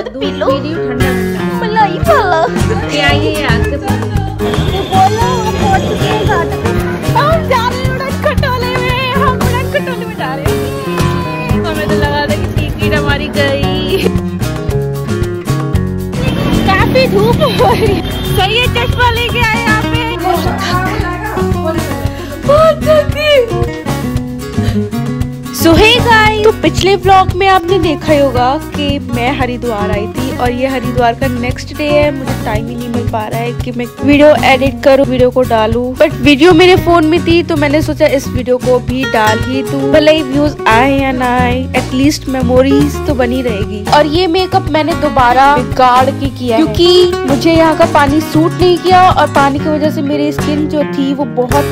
दूध P low, मलाई वाला। हम जा रहे हैं उड़न खटोले में, हम उड़न खटोले में जा रहे हैं। हमें तो लगा था कि टिकट हमारी गई। काफी धूप हो रही। सही है, चश्मा लेके आए यहाँ पे। सो हे गाइस, तो पिछले व्लॉग में आपने देखा ही होगा कि मैं हरिद्वार आई थी और ये हरिद्वार का नेक्स्ट डे है। मुझे टाइम ही नहीं मिल पा रहा है कि मैं वीडियो एडिट करूँ, वीडियो को डालूं, बट वीडियो मेरे फोन में थी तो मैंने सोचा इस वीडियो को भी डाल ही दूं। भले ही व्यूज आए या ना आए, एटलीस्ट मेमोरीज तो बनी रहेगी। और ये मेकअप मैंने दोबारा बिगाड़ के किया क्योंकि मुझे यहाँ का पानी सूट नहीं किया और पानी की वजह से मेरी स्किन जो थी वो बहुत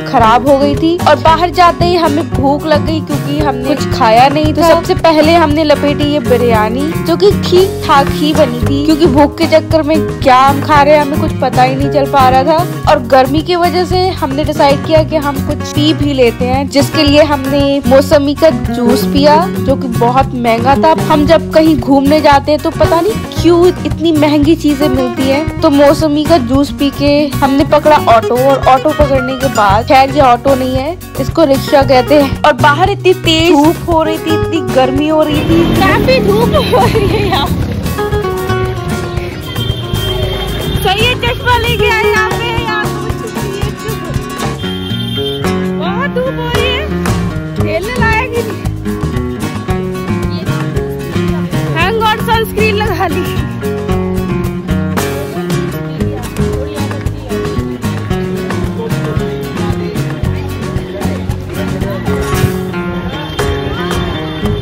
खराब हो गई थी। और बाहर जाते ही हमें भूख लग गई क्योंकि हमने कुछ खाया नहीं। तो सबसे पहले हमने लपेटी ये बिरयानी, जो कि ठीक ठाक ही बनी थी क्योंकि भूख के चक्कर में क्या हम खा रहे हैं हमें कुछ पता ही नहीं चल पा रहा था। और गर्मी की वजह से हमने डिसाइड किया कि हम कुछ पी भी लेते हैं, जिसके लिए हमने मौसमी का जूस पिया जो कि बहुत महंगा था। हम जब कहीं घूमने जाते हैं तो पता नहीं क्यों इतनी महंगी चीजें मिलती है, तो मौसमी का जूस पी के हमने पकड़ा ऑटो। और ऑटो पकड़ने के बाद, खैर ये ऑटो नहीं है, इसको रिक्शा कहते हैं। और बाहर इतनी तेज धूप हो रही थी, इतनी गर्मी हो रही थी, काफी धूप हो रही है यहाँ। सही है, चश्मा लेके आए यहाँ पे। बहुत धूप हो रही है, खेलने लायक ही नहीं। हैंग गॉड सनस्क्रीन लगा ली।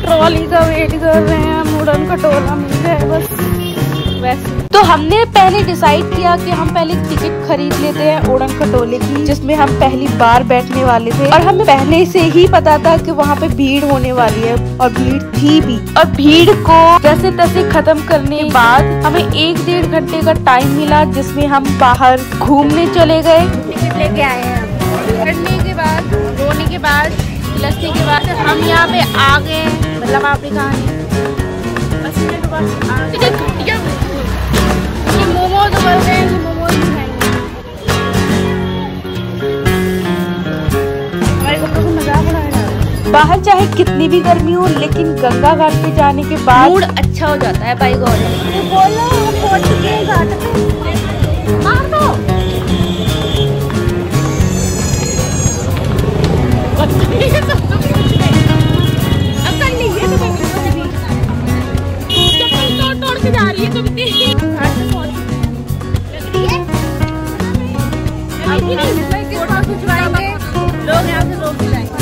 ट्रॉली का वेट कर रहे हैं, उड़न खटोला मिल जाए बस वैसे। तो हमने पहले डिसाइड किया कि हम पहले टिकट खरीद लेते हैं उड़न खटोले की, जिसमें हम पहली बार बैठने वाले थे। और हमें पहले से ही पता था कि वहाँ पे भीड़ होने वाली है और भीड़ थी भी। और भीड़ को जैसे तैसे खत्म करने के बाद हमें 1-1.5 घंटे का टाइम मिला, जिसमें हम बाहर घूमने चले गए। टिकट लेके आए हैं, करने के बाद, रोने के बाद, लस्सी के बाद हम यहाँ पे आ गए। मतलब आपने कहा मोमोज बन गए, मोमोज भी खाएंगे। हमारे कपड़ों को मजाक उड़ाया। बाहर चाहे कितनी भी गर्मी हो, लेकिन गंगा घाट पे जाने के बाद मूड अच्छा हो जाता है। बाई गॉड, बोलो हम पहुंच चुके हैं घाट पे। मार दो। जा रही है तो लोग यहाँ से लोग जाएंगे।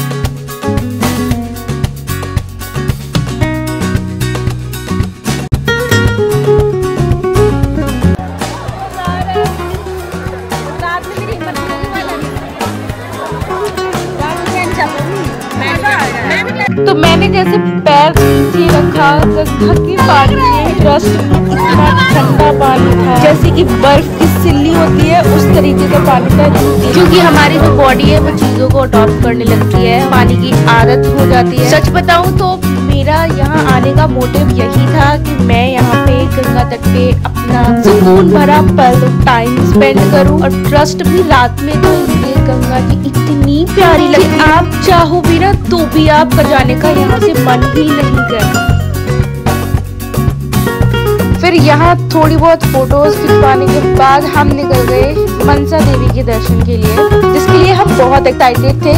तो मैंने जैसे पैर नीचे रखा, गंगा की पानी में ट्रस्ट इतना ठंडा पानी था, जैसे कि बर्फ की सिल्ली होती है उस तरीके का पानी था। क्योंकि हमारी जो बॉडी है वो चीजों को अडॉप्ट करने लगती है, पानी की आदत हो जाती है। सच बताऊं तो मेरा यहाँ आने का मोटिव यही था कि मैं यहाँ पे गंगा तट पे अपना सुकून भरा पल टाइम स्पेंड करूँ। और ट्रस्ट भी रात में तो ये गंगा जी इतनी प्यारी लगी, आप चाहो भी ना तो भी आपका जाने का यहाँ से मन ही नहीं कर। फिर यहाँ थोड़ी बहुत फोटोज खिंचवाने के बाद हम निकल गए मनसा देवी के दर्शन के लिए, जिसके लिए हम बहुत एक्साइटेड थे।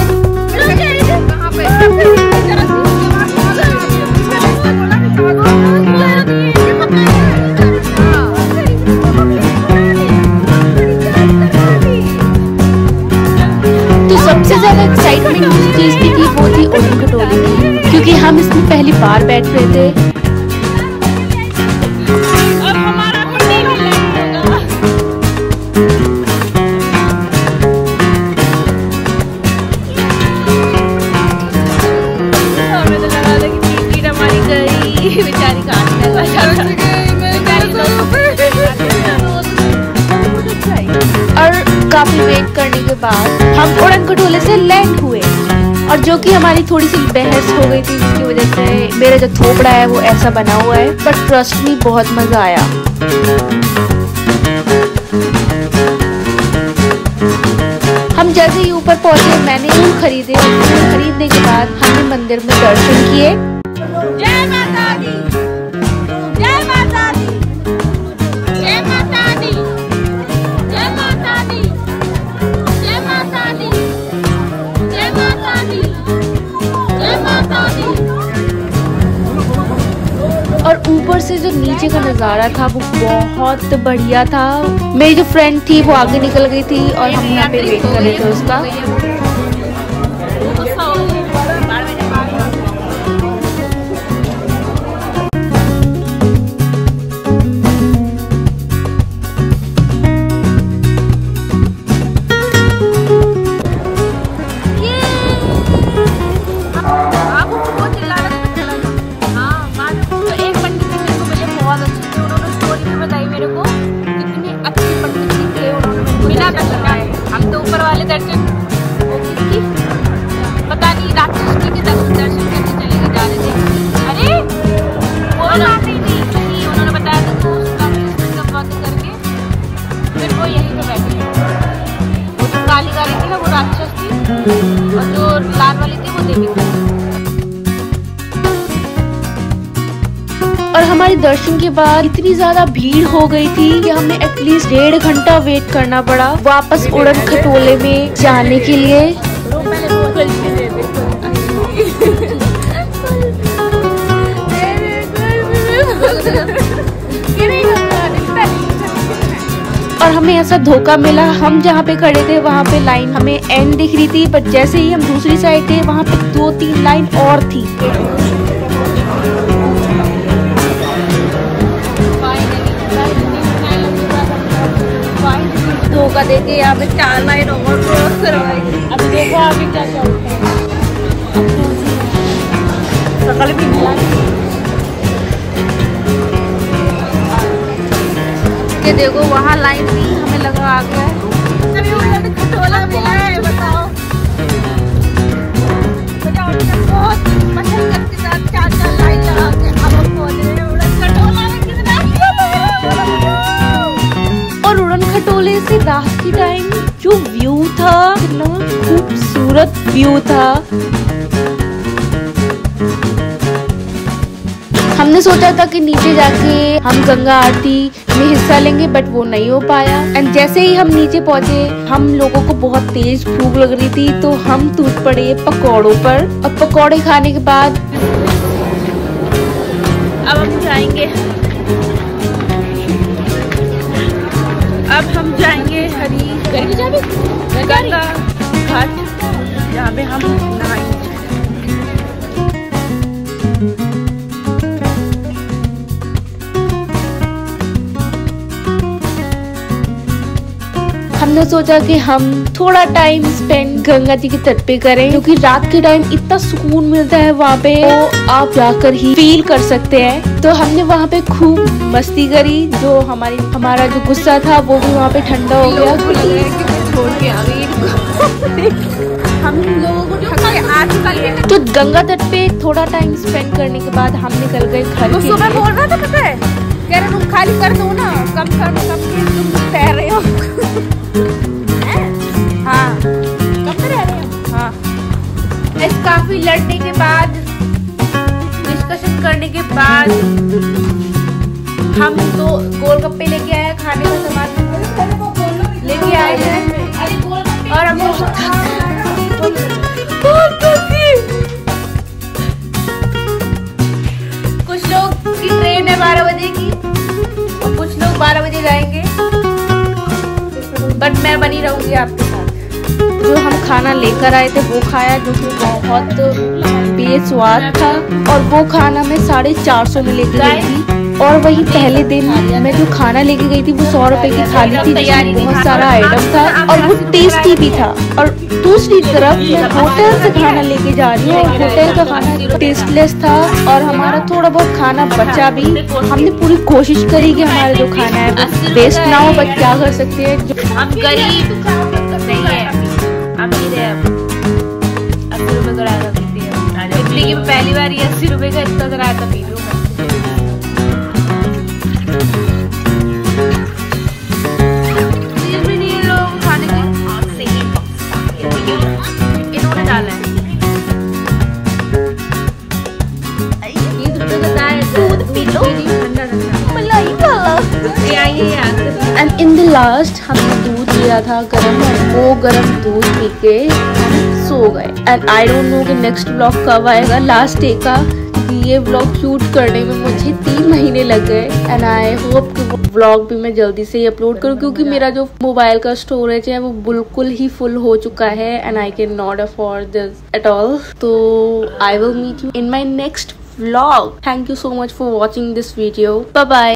तो सबसे ज्यादा एक्साइटमेंट जिस चीज की थी वो थी उड़न खटोले की, क्योंकि हम इसमें पहली बार बैठ रहे थे। और काफी वेट करने के बाद हम उड़न खटोले से लैंड हुए। और जो कि हमारी थोड़ी सी बहस हो गई थी, जिसकी वजह से मेरा जो थोपड़ा है वो ऐसा बना हुआ है, बट ट्रस्ट मी बहुत मजा आया। हम जैसे ही ऊपर पहुंचे मैंने फूल खरीदे। फूल खरीदने के बाद हमने मंदिर में दर्शन किए। जय माता दी, जय माता दी, जय माता दी, जय माता दी, जय माता दी, जय माता दी, जय माता दी। और ऊपर से जो नीचे का नज़ारा था वो बहुत बढ़िया था। मेरी जो फ्रेंड थी वो आगे निकल गई थी और हम यहाँ पे वेट कर रहे थे उसका। हम तो ऊपर वाले दर्शन पता नहीं राक्षस जी के दर्शन करके चले गए जा रहे थे। अरे वो नहीं, उन्होंने बताया था तो उसका बंद करके फिर वो यहीं पे बैठे। वो जो काली वाली थी ना वो राक्षस थी और जो लाल वाली थी वो देवी थी। और हमारे दर्शन के बाद इतनी ज्यादा भीड़ हो गई थी कि हमें एटलीस्ट 1.5 घंटा वेट करना पड़ा वापस उड़न खटोले में जाने के लिए। और हमें ऐसा धोखा मिला, हम जहाँ पे खड़े थे वहाँ पे लाइन हमें एंड दिख रही थी, बट जैसे ही हम दूसरी साइड थे वहाँ पे 2-3 लाइन और थी। धोखा देके यहाँ पे 4 लाइन और क्रॉस करवाई। अब देखो आगे क्या चलता है। सकल भी मिला ये देखो वहाँ लाइन भी हमें लगा आ गया है। खटोला मिला है, बताओ बहुत मशक्कत के साथ 4 लाइन लगा के अब पहुंचे उड़न खटोला में। कितना और उड़न खटोले से रात के टाइम जो व्यू था कितना खूबसूरत व्यू था। हमने सोचा था कि नीचे जाके हम गंगा आरती में हिस्सा लेंगे, बट वो नहीं हो पाया। एंड जैसे ही हम नीचे पहुंचे हम लोगों को बहुत तेज भूख लग रही थी तो हम टूट पड़े पकौड़ों पर। और पकौड़े खाने के बाद अब हम जाएंगे गंगा घाट जहाँ पे हम नहाएंगे। हमने सोचा कि हम थोड़ा टाइम स्पेंड गंगा जी के तट पे करें, क्योंकि रात के टाइम इतना सुकून मिलता है वहाँ पे, तो आप जाकर ही फील कर सकते हैं। तो हमने वहाँ पे खूब मस्ती करी, जो हमारा जो गुस्सा था वो भी वहाँ पे ठंडा हो गया। छोड़ के आ गई हम लोगों को तो गंगा तट पे थोड़ा टाइम स्पेंड करने के बाद हम निकल गए घर। तो सुबह बोल रहा था पता है, कह रहे तुम खाली कर दो ना, कम तुम तैर रहे हो। हाँ कब से रह रहे हो। हाँ इस काफी लड़ने के बाद, डिस्कशन करने के बाद हम तो गोलगप्पे लेके आए, खाने का सामान लेके आए हैं और हम कुछ लोग की ट्रेन है 12 बजे की और कुछ लोग 12 बजे जाएंगे, बट मैं बनी रहूंगी आपके साथ। जो हम खाना लेकर आए थे वो खाया, जो कि बहुत बेस्वाद था, और वो खाना मैं 450 में लेके गई थी। और वही पहले दिन मैं जो खाना लेके गई थी वो 100 रुपए की थाली थी, जिसमें बहुत सारा आइटम था और वो टेस्टी भी था। और दूसरी तरफ मैं होटल से खाना लेके जा रही हूँ और होटल का खाना टेस्टलेस था और हमारा थोड़ा बहुत खाना बचा भी। हमने पूरी कोशिश करी कि हमारा जो खाना है वो वेस्ट ना हो, बट क्या कर सकते हैं, हम गरीब नहीं है, अमीर है, 80 रुपए जिंदगी में पहली बार ये 80 रुपए का इतना रायता पी लूं मैं। चीज भी नहीं है लोग खाने के। इन्होंने डाला है 20 रुपए का दाल, दूध पी लो, ठंडा मलाई वाला। एंड इन द लास्ट हमने दूध लिया था गरम, और वो गरम दूध पी के हम सो गए। एंड आई डोंट नो कि नेक्स्ट व्लॉग कब आएगा। लास्ट डे का ये व्लॉग शूट करने में मुझे 3 महीने लग गए। एंड आई होप कि वो व्लॉग भी मैं जल्दी से ही अपलोड करूँ, क्योंकि मेरा जो मोबाइल का स्टोरेज है वो बिल्कुल ही फुल हो चुका है and I can not afford this at all. तो I will meet you in my next vlog. Thank you so much for watching this video. Bye bye.